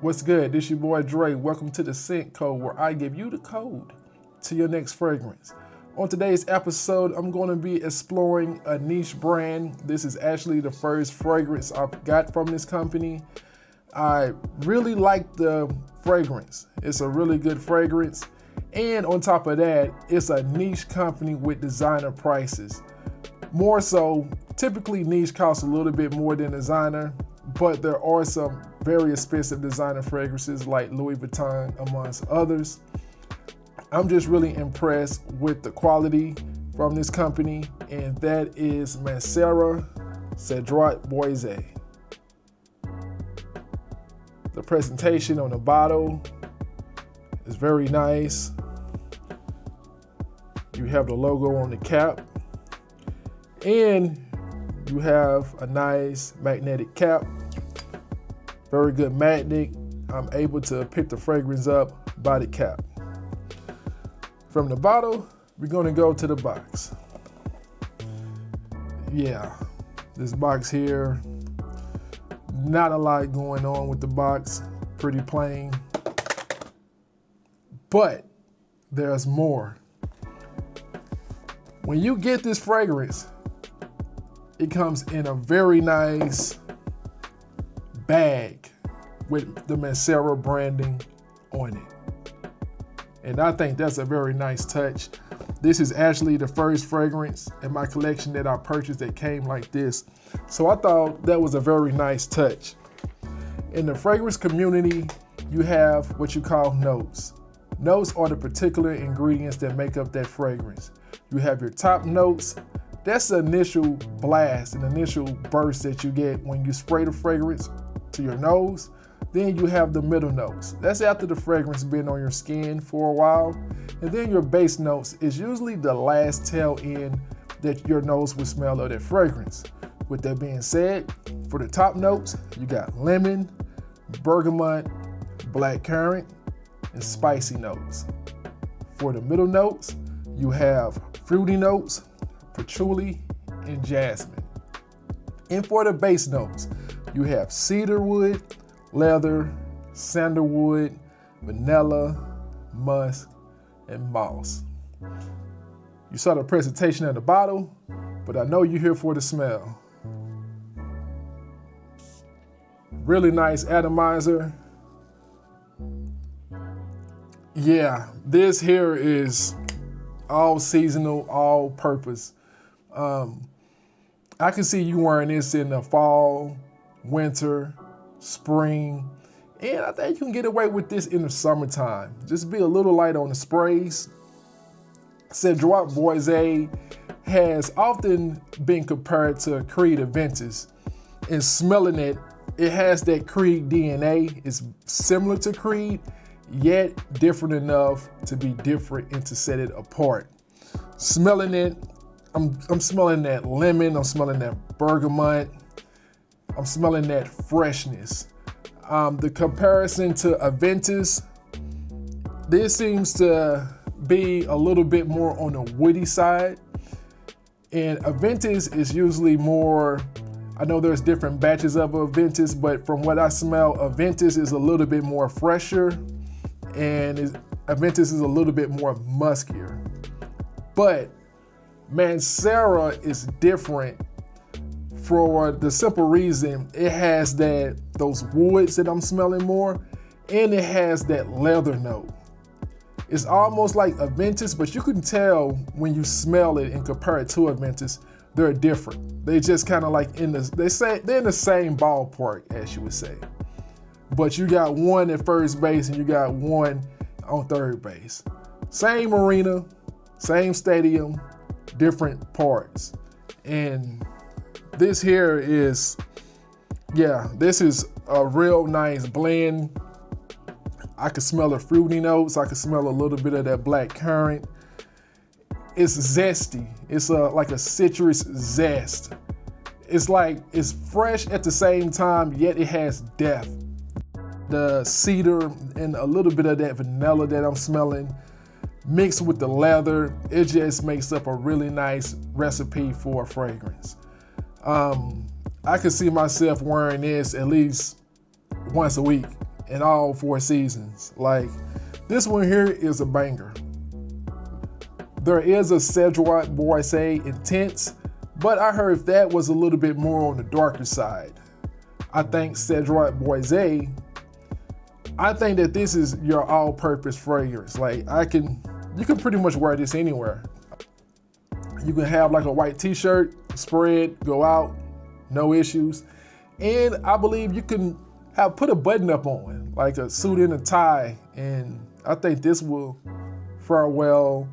What's good? This your boy Dre. Welcome to the Scent Code, where I give you the code to your next fragrance. On today's episode, I'm going to be exploring a niche brand. This is actually the first fragrance I've got from this company. I really like the fragrance. It's a really good fragrance. And on top of that, it's a niche company with designer prices. More so, typically niche costs a little bit more than designer, but there are some very expensive designer fragrances like Louis Vuitton amongst others. I'm just really impressed with the quality from this company, and that is Mancera Cedrat Boise. The presentation on the bottle is very nice. You have the logo on the cap, and you have a nice magnetic cap. Very good magnet. I'm able to pick the fragrance up by the cap. From the bottle, we're gonna go to the box. Yeah, this box here, not a lot going on with the box, pretty plain. But there's more. When you get this fragrance, it comes in a very nice bag with the Mancera branding on it. And I think that's a very nice touch. This is actually the first fragrance in my collection that I purchased that came like this. So I thought that was a very nice touch. In the fragrance community, you have what you call notes. Notes are the particular ingredients that make up that fragrance. You have your top notes. That's the initial blast, an initial burst that you get when you spray the fragrance to your nose. Then you have the middle notes. That's after the fragrance been on your skin for a while. And then your base notes is usually the last tail end that your nose will smell of that fragrance. With that being said, for the top notes, you got lemon, bergamot, blackcurrant, and spicy notes. For the middle notes, you have fruity notes, patchouli, and jasmine. And for the base notes, you have cedarwood, leather, sandalwood, vanilla, musk, and moss. You saw the presentation of the bottle, but I know you're here for the smell. Really nice atomizer. Yeah, this here is all seasonal, all purpose. I can see you wearing this in the fall, winter, spring, and I think you can get away with this in the summertime. Just be a little light on the sprays. Cedrat Boise has often been compared to Creed Aventus. And smelling it, it has that Creed DNA. It's similar to Creed, yet different enough to be different and to set it apart. Smelling it, I'm smelling that lemon, I'm smelling that bergamot, I'm smelling that freshness. The comparison to Aventus, this seems to be a little bit more on the woody side. And Aventus is usually more, I know there's different batches of Aventus, but from what I smell, Aventus is a little bit more fresher and Aventus is a little bit more muskier. But Mancera is different for the simple reason it has those woods that I'm smelling more, and it has that leather note. It's almost like Aventus, but you can tell when you smell it and compare it to Aventus, they're different. They just kind of like they're in the same ballpark, as you would say. But you got one at first base and you got one on third base. Same arena, same stadium, different parts. And this here is, this is a real nice blend. I can smell the fruity notes. I can smell a little bit of that black currant. It's zesty. It's like a citrus zest. It's like, it's fresh at the same time, yet it has depth. The cedar and a little bit of that vanilla that I'm smelling mixed with the leather, it just makes up a really nice recipe for a fragrance. I could see myself wearing this at least once a week in all 4 seasons. Like, this one here is a banger. There is a Cedrat Boise Intense, but I heard that was a little bit more on the darker side. I think Cedrat Boise, I think that this is your all-purpose fragrance. Like, you can pretty much wear this anywhere. You can have like a white t-shirt, spread, go out, no issues. And I believe you can put a button up on, like a suit and a tie. And I think this will fare well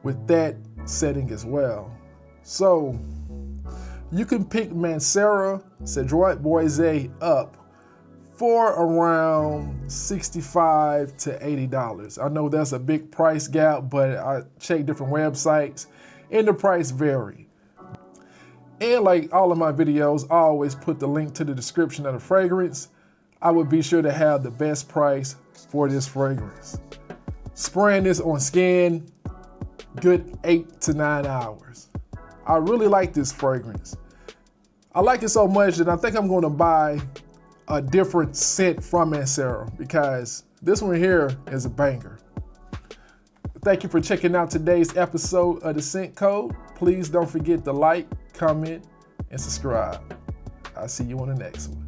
with that setting as well. So you can pick Mancera Cedrat Boise up for around $65 to $80. I know that's a big price gap, but I checked different websites and the price vary. And like all of my videos, I always put the link to the description of the fragrance. I would be sure to have the best price for this fragrance. Spraying this on skin, good 8 to 9 hours. I really like this fragrance. I like it so much that I think I'm gonna buy a different scent from Mancera because this one here is a banger. Thank you for checking out today's episode of The Scent Code. Please don't forget to like, comment, and subscribe. I'll see you on the next one.